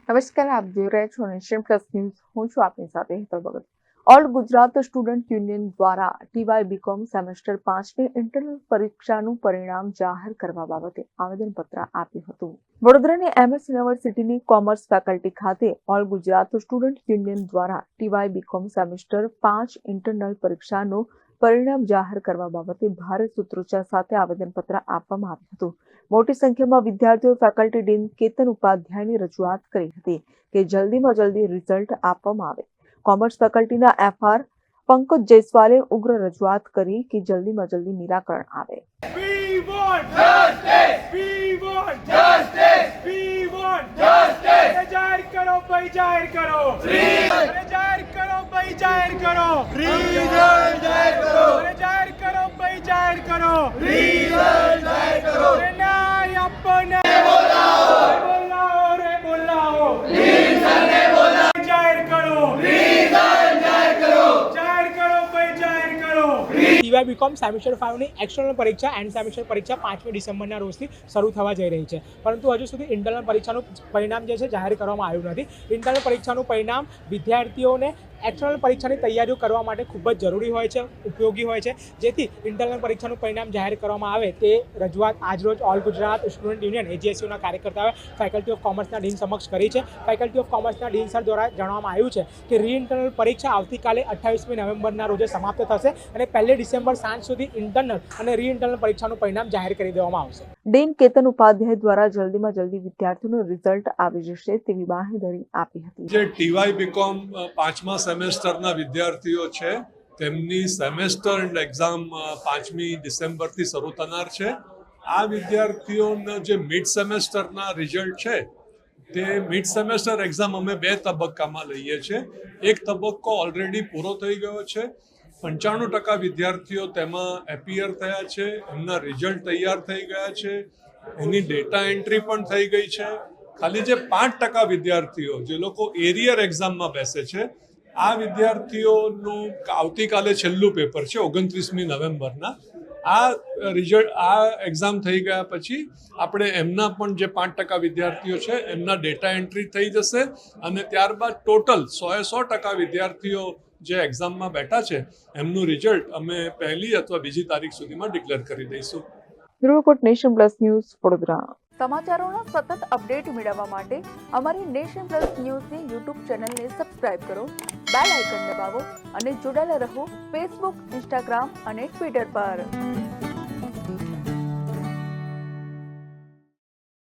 નમસ્કાર, આપ જોઈ રહ્યા છો નેશન પ્લસ ન્યૂઝ. હું છું આપની સાથે હેતલ ભગત. ઓલ ગુજરાત સ્ટુડન્ટ યુનિયન દ્વારા ટીવાય બીકોમ સેમેસ્ટર 5ની ઇન્ટરનલ પરીક્ષાનું પરિણામ જાહેર કરવા બાબતે આવેદનપત્ર આપ્યું હતું. વડોદરાની એમએસ યુનિવર્સિટીની કોમર્સ ફેકલ્ટી ખાતે ઓલ ગુજરાત સ્ટુડન્ટ યુનિયન દ્વારા ટીવાય બીકોમ સેમેસ્ટર 5 ઇન્ટરનલ પરીક્ષાનું પરિણામ જાહેર કરવા બાબતે ભારે સૂત્રોચ્ચાર સાથે આવેદનપત્ર આપવામાં આવ્યું હતું. મોટી સંખ્યામાં વિદ્યાર્થીઓ ફેકલ્ટી ડીન કેતન ઉપાધ્યાયની રજૂઆત કરી હતી કે જલ્દીમાં જલ્દી રિઝલ્ટ આપવામાં આવે. કોમર્સ ફેકલ્ટીના એફઆર પંકજ જયસ્વાલે ઉગ્ર રજૂઆત કરી કે જલ્દીમાં જલ્દી નિરાકરણ આવે. ટીવાય બીકોમ સેમેસ્ટર 5ની એક્સટર્નલ પરીક્ષા એન્ડ સેમેસ્ટર પરીક્ષા 5મી ડિસેમ્બરના રોજથી શરૂ થવા જઈ રહી છે, પરંતુ હજુ સુધી ઇન્ટરનલ પરીક્ષાનું પરિણામ જે છે જાહેર કરવામાં આવ્યું નથી. ઇન્ટરનલ પરીક્ષાનું પરિણામ વિદ્યાર્થીઓને એક્સટર્નલ પરીક્ષાની તૈયારીઓ કરવા માટે ખૂબ જ જરૂરી હોય છે, ઉપયોગી હોય છે. જેથી ઇન્ટરનલ પરીક્ષાનું પરિણામ જાહેર કરવામાં આવે તે રજૂઆત આજરોજ ઓલ ગુજરાત સ્ટુડન્ટ યુનિયન એજીએસયુના કાર્યકર્તાઓએ ફેકલ્ટી ઓફ કોમર્સના ડીન સમક્ષ કરી છે. ફેકલ્ટી ઓફ કોમર્સના ડીન સર દ્વારા જણાવવામાં આવ્યું છે કે રીઇન્ટરનલ પરીક્ષા આવતીકાલે 28મી નવેમ્બરના રોજે સમાપ્ત થશે અને 1 ડિસેમ્બર સાંજ સુધી ઇન્ટરનલ અને રીઇન્ટરનલ પરીક્ષાનું પરિણામ જાહેર કરી દેવામાં આવશે. ડીન કેતન ઉપાધ્યાય દ્વારા જલ્દીમાં જલ્દી વિદ્યાર્થીઓનું રિઝલ્ટ આવી જશે તેવી બાંહેધરી આપી હતી. જે ટીવાય બીકોમ 5મા સેમેસ્ટરના વિદ્યાર્થીઓ છે તેમની સેમેસ્ટર એક્ઝામ 5મી ડિસેમ્બરથી શરૂ થનાર છે. આ વિદ્યાર્થીઓના જે મિડ સેમેસ્ટરના રિઝલ્ટ છે તે મિડ સેમેસ્ટર એક્ઝામ અમે 2 તબક્કામાં લઈએ છીએ. એક તબક્કો ઓલરેડી પૂરો થઈ ગયો છે. 95% વિદ્યાર્થીઓ તેમાં એપિયર થયા છે, એમના રિઝલ્ટ તૈયાર થઈ ગયા છે, એની ડેટા એન્ટ્રી પણ થઈ ગઈ છે. ખાલી જે 5% વિદ્યાર્થીઓ જે લોકો એરિયર એક્ઝામમાં બેસે છે, આ વિદ્યાર્થીઓનું આવતીકાલે છેલ્લું પેપર છે 29મી નવેમ્બરના. આ રિઝલ્ટ આ એક્ઝામ થઈ ગયા પછી આપણે એમના પણ જે 5% વિદ્યાર્થીઓ છે એમના ડેટા એન્ટ્રી થઈ જશે અને ત્યારબાદ ટોટલ 100% વિદ્યાર્થીઓ જે એક્ઝામમાં બેઠા છે એમનું રિઝલ્ટ અમે 1લી અથવા 2જી તારીખ સુધીમાં ડિક્લેર કરી દઈશું. Report Nation Plus News Vadodara. સમાચારોના સતત અપડેટ મેળવવા માટે અમારી નેશન પ્લસ ન્યૂઝની યુટ્યુબ ચેનલને સબસ્ક્રાઇબ કરો, બેલ આઇકન દબાવો અને જોડાયેલા રહો ફેસબુક, ઇન્સ્ટાગ્રામ અને ટ્વિટર પર.